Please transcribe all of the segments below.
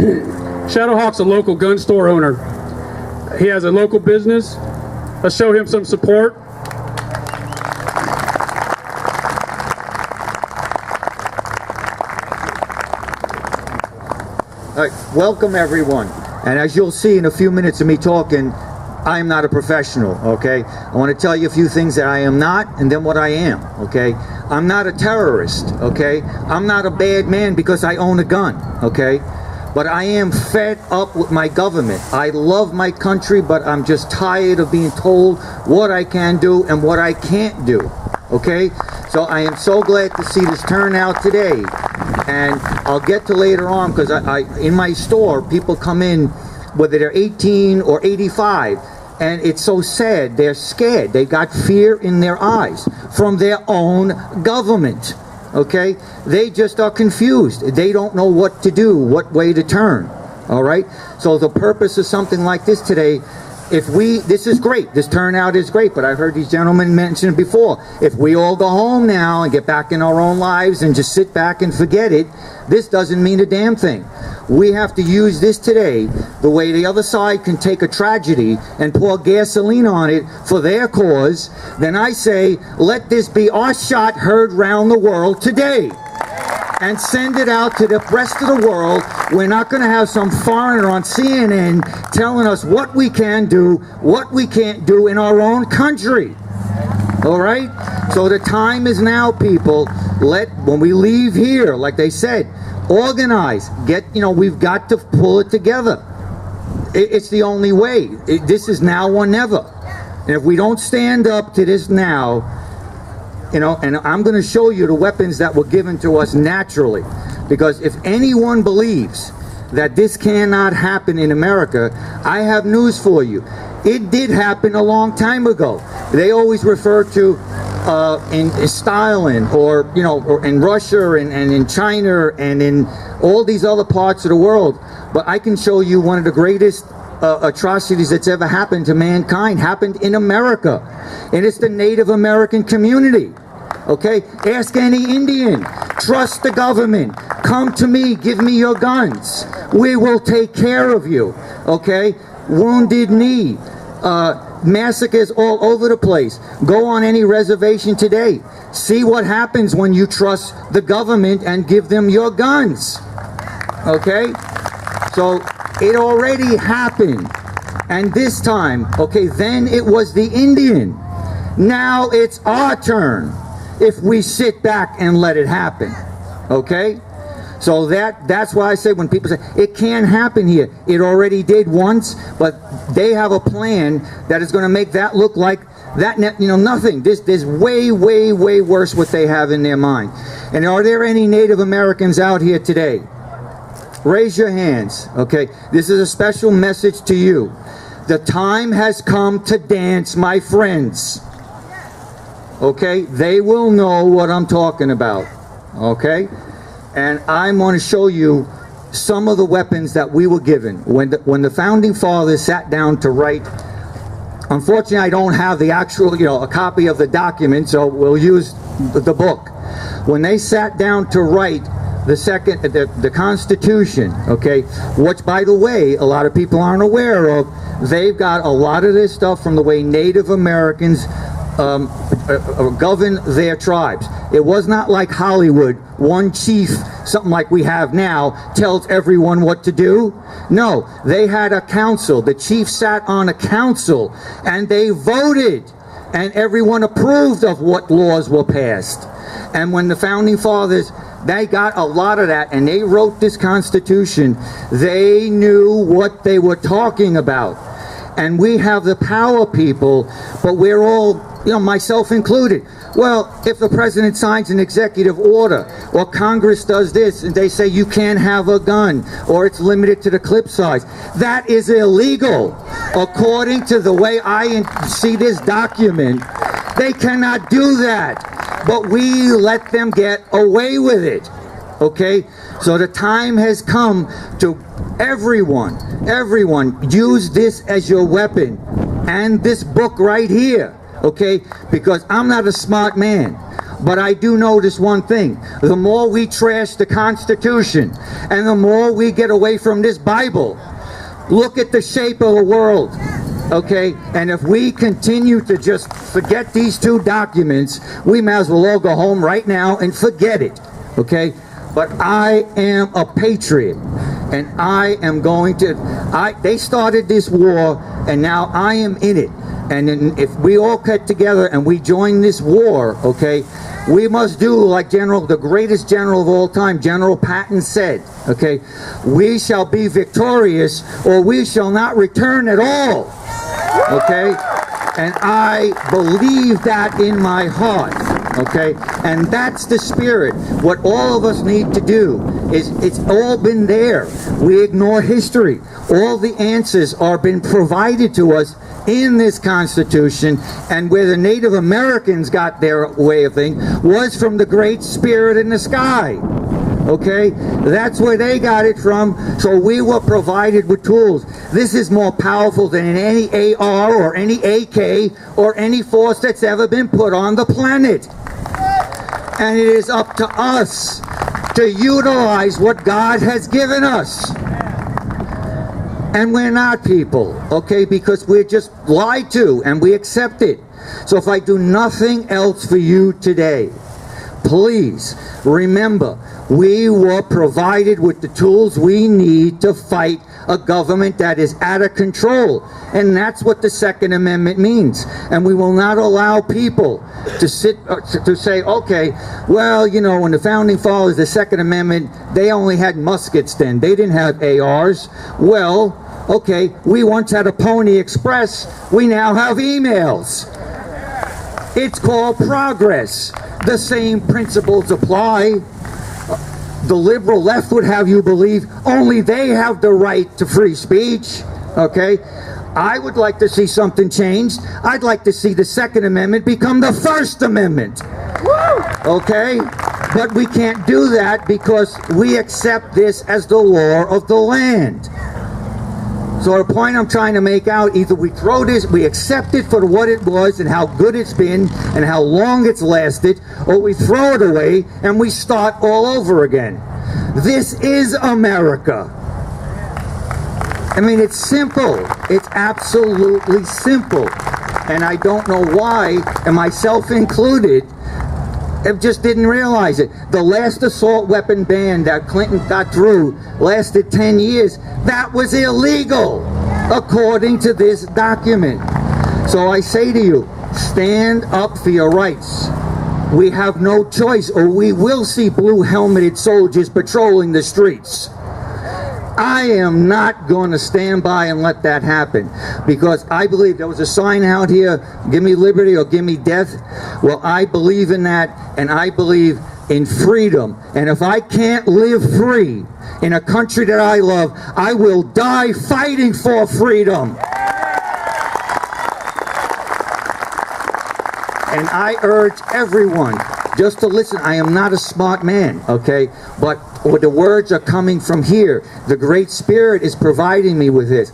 Shadowhawk's a local gun store owner. He has a local business. Let's show him some support. All right, welcome everyone. And as you'll see in a few minutes of me talking, I am not a professional, okay? I want to tell you a few things that I am not and then what I am, okay? I'm not a terrorist, okay? I'm not a bad man because I own a gun, okay? But I am fed up with my government. I love my country, but I'm just tired of being told what I can do and what I can't do, okay? So I am so glad to see this turnout today. And I'll get to later on, because in my store, people come in, whether they're 18 or 85, and it's so sad. They're scared. They got fear in their eyes from their own government, okay? They just are confused. They don't know what to do, what way to turn, all right? So the purpose of something like this today, this is great, this turnout is great, but I've heard these gentlemen mention it before. If we all go home now and get back in our own lives and just sit back and forget it, this doesn't mean a damn thing. We have to use this today the way the other side can take a tragedy and pour gasoline on it for their cause. Then I say, let this be our shot heard round the world today. And send it out to the rest of the world. We're not going to have some foreigner on CNN telling us what we can do, what we can't do in our own country. All right? So the time is now, people. When we leave here, like they said, organize. We've got to pull it together. It's the only way. This is now or never. And if we don't stand up to this now, and I'm going to show you the weapons that were given to us naturally. Because if anyone believes that this cannot happen in America, I have news for you. It did happen a long time ago. They always refer to in Stalin, or in Russia and in China and in all these other parts of the world. But I can show you one of the greatest atrocities that's ever happened to mankind happened in America, and it's the Native American community. Okay, ask any Indian. Trust the government. Come to me. Give me your guns. We will take care of you. Okay, Wounded Knee, massacres all over the place. Go on any reservation today. See what happens when you trust the government and give them your guns. Okay, so it already happened, and this time, okay, then it was the Indian. Now it's our turn if we sit back and let it happen. Okay, so that's why I say, when people say it can't happen here, it already did once, but they have a plan that is going to make that look like that, nothing. There's way worse what they have in their mind. And are there any Native Americans out here today? Raise your hands. Okay, this is a special message to you. The time has come to dance, my friends. Okay, they will know what I'm talking about. Okay, and I'm going to show you some of the weapons that we were given when the founding fathers sat down to write. Unfortunately, I don't have the actual, a copy of the document, so we'll use the book. When they sat down to write the Constitution, okay, which, by the way, a lot of people aren't aware of, they've got a lot of this stuff from the way Native Americans govern their tribes. It was not like Hollywood, one chief, something like we have now, tells everyone what to do. No, they had a council. The chief sat on a council and they voted, and everyone approved of what laws were passed. And when the founding fathers, they got a lot of that, and they wrote this Constitution, they knew what they were talking about. And we have the power, people, but we're all, myself included. Well, if the president signs an executive order, or Congress does this, and they say you can't have a gun, or it's limited to the clip size, that is illegal. According to the way I see this document, they cannot do that. But we let them get away with it. Okay? So the time has come to everyone, use this as your weapon. And this book right here. Okay? Because I'm not a smart man. But I do notice one thing. The more we trash the Constitution and the more we get away from this Bible, look at the shape of the world. Okay, and if we continue to just forget these two documents, we may as well all go home right now and forget it. Okay, but I am a patriot, and I am going to. They started this war, and now I am in it. And then if we all get together and we join this war, okay, we must do like the greatest general of all time, General Patton said. Okay, we shall be victorious, or we shall not return at all. Okay, and I believe that in my heart. Okay, and that's the spirit. What all of us need to do is, it's all been there. We ignore history. All the answers are been provided to us in this Constitution, and where the Native Americans got their way of thing was from the Great Spirit in the sky. Okay, that's where they got it from. So we were provided with tools. This is more powerful than any AR or any AK or any force that's ever been put on the planet. And it is up to us to utilize what God has given us. And we're not people, okay, because we're just lied to and we accept it. So if I do nothing else for you today, please remember, we were provided with the tools we need to fight a government that is out of control. And that's what the Second Amendment means. And we will not allow people to to say, okay, well, you know, when the Founding Fathers, the Second Amendment, they only had muskets then. They didn't have ARs. Well, okay, we once had a Pony Express. We now have emails. It's called progress. The same principles apply. The liberal left would have you believe only they have the right to free speech. Okay? I would like to see something changed. I'd like to see the Second Amendment become the First Amendment. Okay? But we can't do that because we accept this as the law of the land. So the point I'm trying to make out, either we throw this, we accept it for what it was and how good it's been and how long it's lasted, or we throw it away and we start all over again. This is America. I mean, it's simple. It's absolutely simple. And I don't know why, and myself included, I just didn't realize it. The last assault weapon ban that Clinton got through lasted 10 years. That was illegal, according to this document. So I say to you, stand up for your rights. We have no choice, or we will see blue-helmeted soldiers patrolling the streets. I am not going to stand by and let that happen, because I believe there was a sign out here, give me liberty or give me death. Well, I believe in that, and I believe in freedom. And if I can't live free in a country that I love, I will die fighting for freedom. And I urge everyone just to listen. I am not a smart man, okay? But the words are coming from here. The Great Spirit is providing me with this.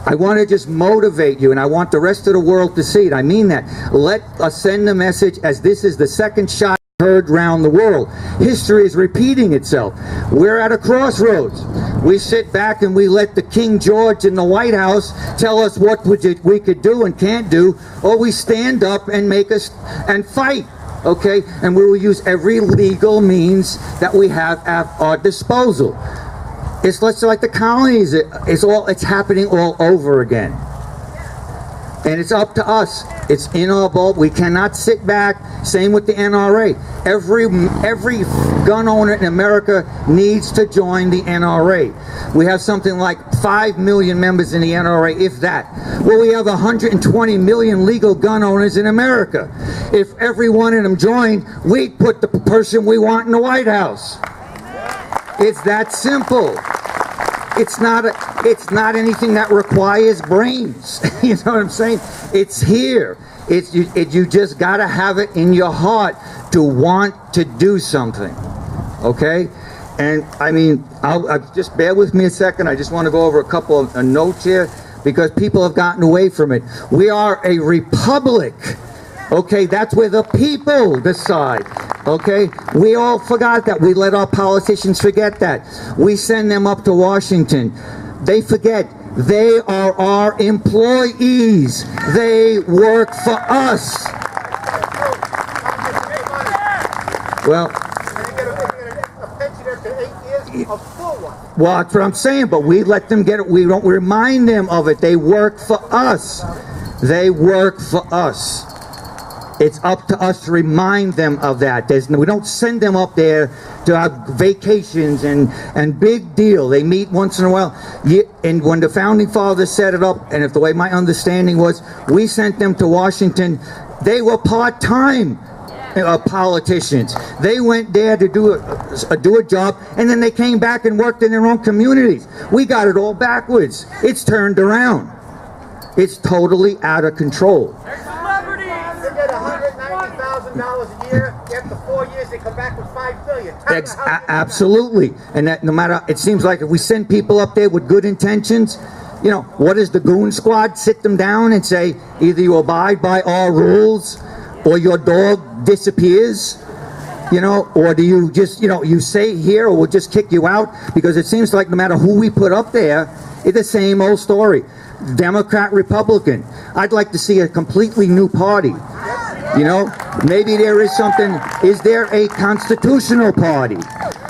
I want to just motivate you, and I want the rest of the world to see it. I mean that. Let us send the message, as this is the second shot heard around the world. History is repeating itself. We're at a crossroads. We sit back and we let the King George in the White House tell us what we could do and can't do, or we stand up and make us and fight. Okay, and we will use every legal means that we have at our disposal. It's like the colonies. It's happening all over again, and it's up to us. It's in our boat. We cannot sit back. Same with the NRA. Every gun owner in America needs to join the NRA. We have something like 5 million members in the NRA, if that. Well, we have 120 million legal gun owners in America. If every one of them joined, we'd put the person we want in the White House. It's that simple. It's not anything that requires brains. You know what I'm saying? It's here. You just got to have it in your heart to want to do something. Okay? And I mean, I'll just bear with me a second. I just want to go over a couple of notes here, because people have gotten away from it. We are a republic. Okay, that's where the people decide. Okay, we all forgot that. We let our politicians forget that. We send them up to Washington. They forget. They are our employees. They work for us. Well, well, that's what I'm saying, but we let them get it. We don't remind them of it. They work for us. They work for us. It's up to us to remind them of that. We don't send them up there to have vacations and big deal. They meet once in a while. And when the Founding Fathers set it up, and if the way my understanding was, we sent them to Washington, they were part-time politicians. They went there to do a job, and then they came back and worked in their own communities. We got it all backwards. It's turned around. It's totally out of control. $190,000 a year. After 4 years, they come back with $5 billion. Absolutely, and that no matter, it seems like if we send people up there with good intentions, you know, what is the goon squad? Sit them down and say, either you abide by our rules, or your dog disappears. You know, or do you just, you know, you say here, or we'll just kick you out? Because it seems like no matter who we put up there, it's the same old story. Democrat, Republican. I'd like to see a completely new party. You know, maybe there is something. Is there a constitutional party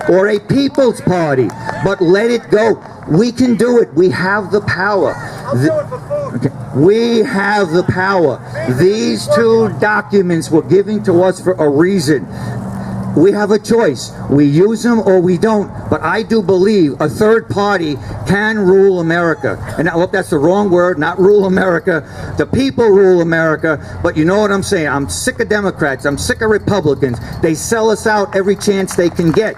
or a people's party? But let it go. We can do it. We have the power. I'll do it for food. Okay. We have the power. These two documents were given to us for a reason. We have a choice. We use them or we don't. But I do believe a third party can rule America. And I hope that's the wrong word, not rule America. The people rule America. But you know what I'm saying? I'm sick of Democrats. I'm sick of Republicans. They sell us out every chance they can get.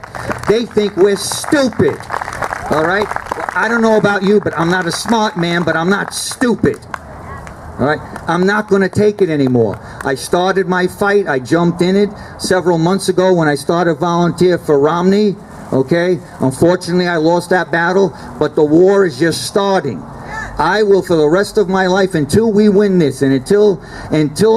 They think we're stupid. All right? Well, I don't know about you, but I'm not a smart man, but I'm not stupid. All right, I'm not going to take it anymore. I started my fight. I jumped in it several months ago when I started volunteer for Romney. Okay, unfortunately, I lost that battle, but the war is just starting. I will, for the rest of my life, until we win this, and until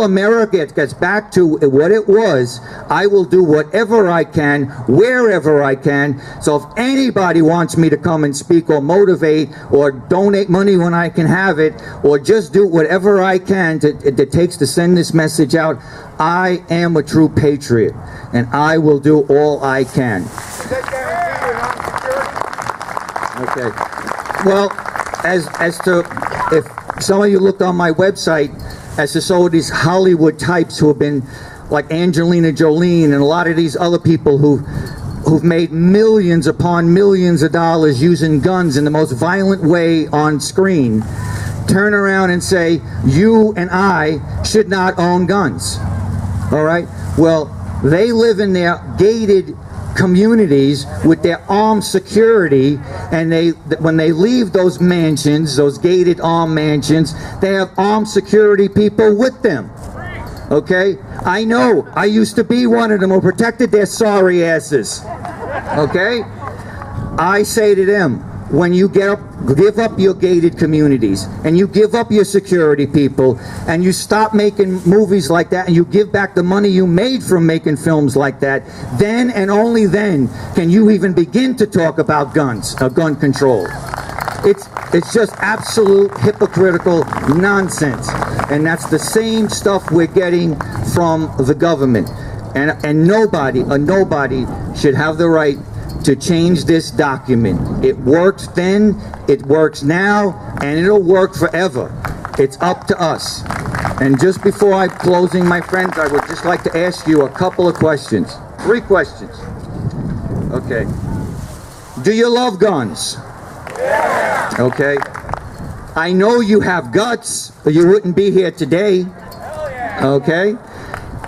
America gets back to what it was, I will do whatever I can, wherever I can. So if anybody wants me to come and speak or motivate or donate money when I can have it, or just do whatever I can it takes to send this message out, I am a true patriot, and I will do all I can. Does that guarantee your non-security? Okay. Well, as to, if some of you looked on my website, as to some of these Hollywood types who have been like Angelina Jolie and a lot of these other people who've made millions upon millions of dollars using guns in the most violent way on screen, turn around and say, you and I should not own guns. All right? Well, they live in their gated communities with their armed security, and when they leave those mansions, those gated armed mansions, they have armed security people with them. Okay? I know. I used to be one of them who protected their sorry asses. Okay? I say to them, when you give up your gated communities, and you give up your security people, and you stop making movies like that, and you give back the money you made from making films like that, then and only then can you even begin to talk about guns, gun control. It's just absolute hypocritical nonsense, and that's the same stuff we're getting from the government. And nobody should have the right to change this document. It worked then, it works now, and it'll work forever. It's up to us. And just before I'm closing, my friends, I would just like to ask you a couple of questions. 3 questions. Okay. Do you love guns? Yeah. Okay. I know you have guts, or you wouldn't be here today. Hell yeah. Okay.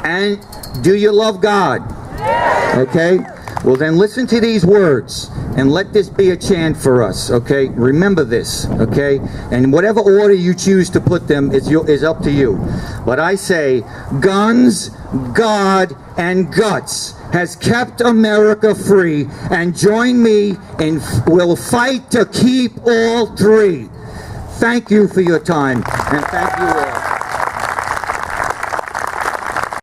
And do you love God? Yeah. Okay. Well, then listen to these words and let this be a chant for us, okay? Remember this, okay? And whatever order you choose to put them is up to you. But I say, guns, God, and guts has kept America free, and join me and we'll fight to keep all 3. Thank you for your time, and thank you all.